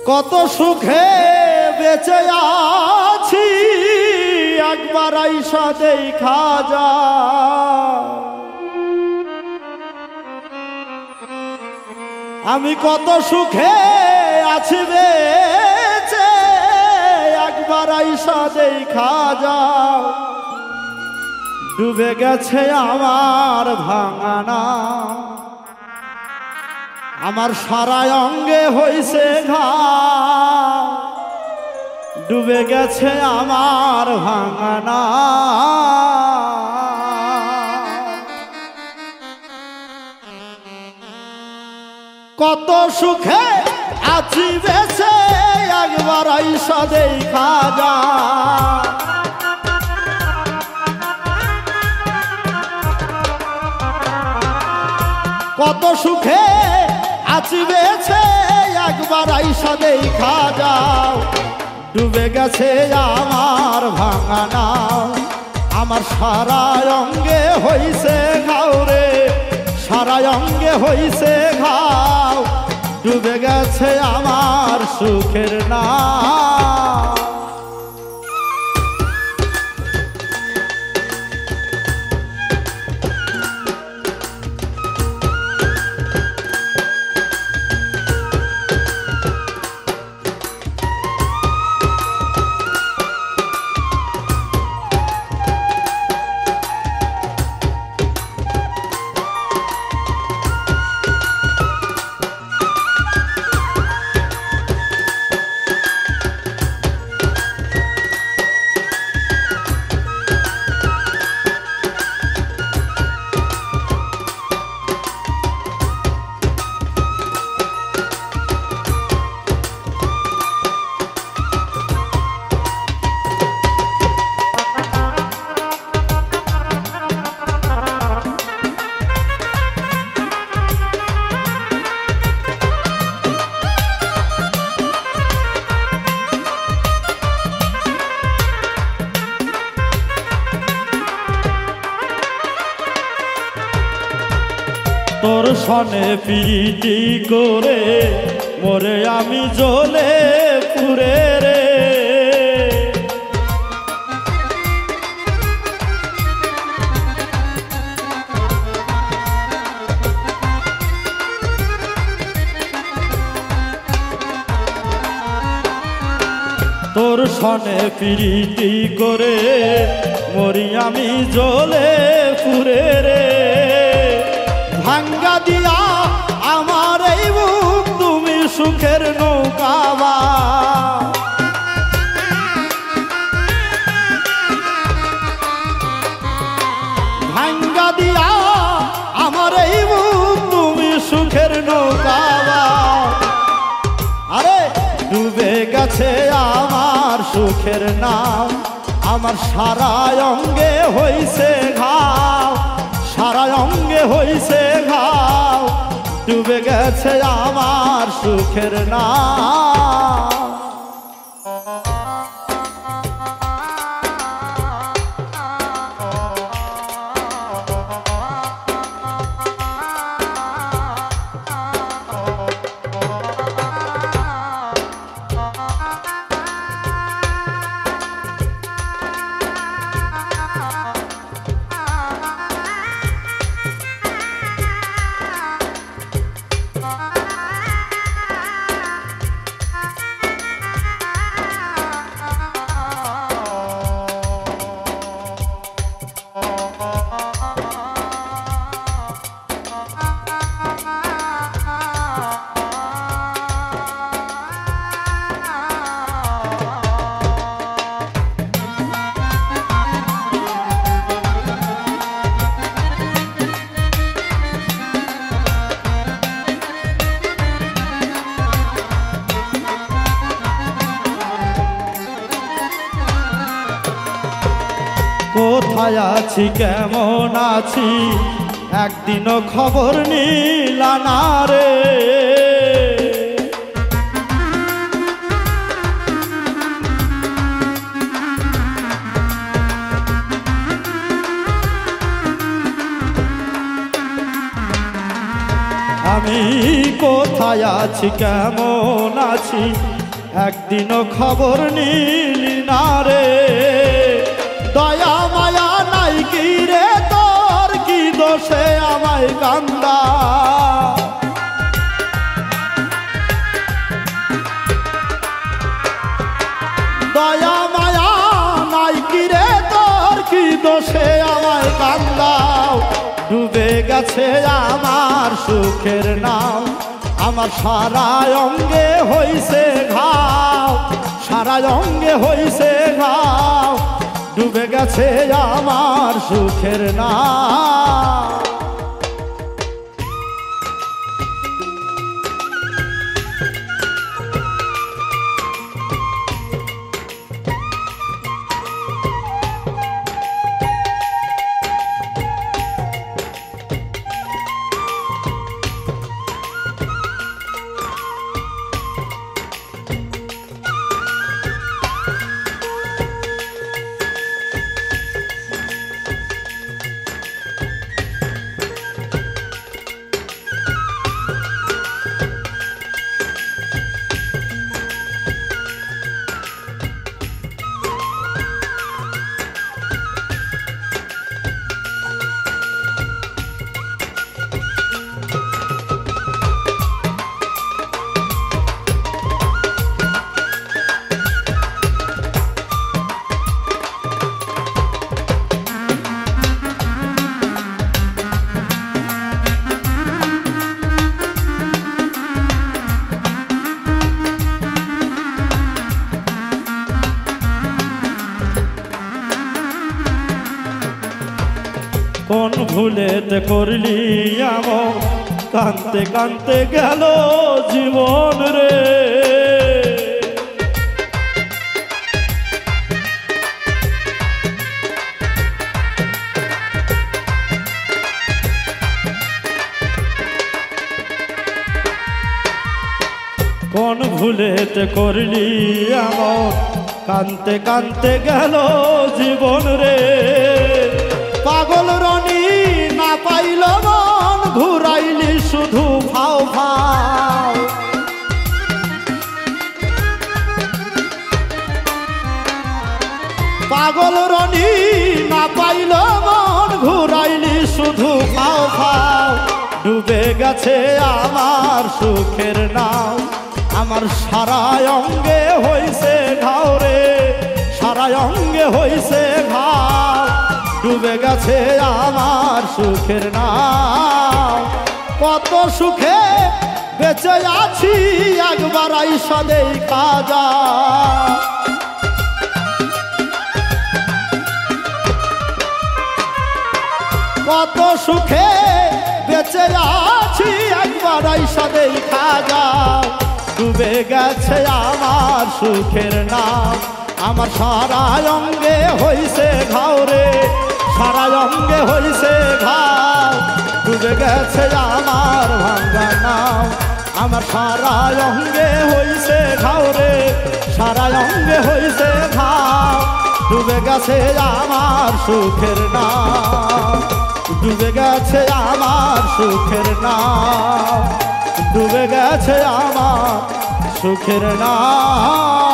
কত সুখে বেঁচে আছি একবার আইসা দেখা যা। আমি কত সুখে আছি বেঁচে একবার আইসা দেখা যা। ডুবে গেছে আমার ভাঙানা, আমার সারা অঙ্গে হইছে ঘাও। ডুবে গেছে আমার ভাঙানা, কত সুখে আছি বেঁচে একবার আইসা দেখা যা। কত সুখে আছি বেঁচে একবার আইসা দেখা যাও। ডুবে গেছে আমার ভাঙানা, আমার সারা অঙ্গে হইছে ঘাও রে, সারা অঙ্গে হইছে ঘাও। ডুবে গেছে আমার সুখের নাও। তোর সনে পিটি করে মরে আমি জ্বলে পুরে রে। তোর সনে পিটি করে মরি আমি জ্বলে পুরে রে। ভাঙ্গা দিয়া আমার এই বুক তুমি সুখের নৌকাবা। ভাঙ্গা দিয়া আমার এই বুক তুমি সুখের নৌকাবা। আরে ডুবে গেছে আমার সুখের নাম, আমার সারা অঙ্গে হইছে ঘাও, সারা অঙ্গে হইছে ঘাও। ডুবে গেছে আমার সুখের নাম। কোথায় আছি কেমন আছি একদিনও খবর নিলা না রে। আমি কোথায় আছি কেমন আছি একদিনও খবর নিলি না রে। দয়া মায়া নাই কি রে তোর, কি দোষে আমায় কান্দা। দয়া মায়া নাই কি রে তোর, কি দোষে আমায় কান্দাও। ডুবে গেছে আমার সুখের নাও, আমার সারা অঙ্গে হইছে ঘাও, সারা অঙ্গে হইছে ঘাও। ডুবে গেছে আমার সুখের নাও। কোন ভুলেতে করলি এমন, কাঁদতে কাঁদতে গেল জীবন রে। কোন ভুলেতে করলি এমন, কাঁদতে কাঁদতে গেল জীবন রে। পাগল রনি না পাইল মন, ঘুরাইলি শুধু ভাও ভাও। পাগল রনি না পাইল মন, ঘুরাইলি শুধু ভাও ভাও। ডুবে গেছে আমার সুখের নাও, আমার সারা অঙ্গে হইছে ঘাও রে, সারা অঙ্গে হইছে ঘাও। ডুবে গেছে আমার সুখের নাও। কত সুখে বেঁচে আছি একবার আইসা দেখা যা। কত সুখে বেঁচে আছি একবার আইসা দেখা যা। ডুবে গেছে আমার সুখের নাম, আমার সারা অঙ্গে হইছে ঘাও রে, সারা অঙ্গে হইছে ঘাও। ডুবে গেছে আমার ভাঙ্গা নাও, আমার সারা অঙ্গে হইছে ঘাও রে, সারা অঙ্গে হইছে ঘাও। ডুবে গেছে আমার সুখের নাম, ডুবে গেছে আমার সুখের নাম, ডুবে গেছে আমার সুখের নাম।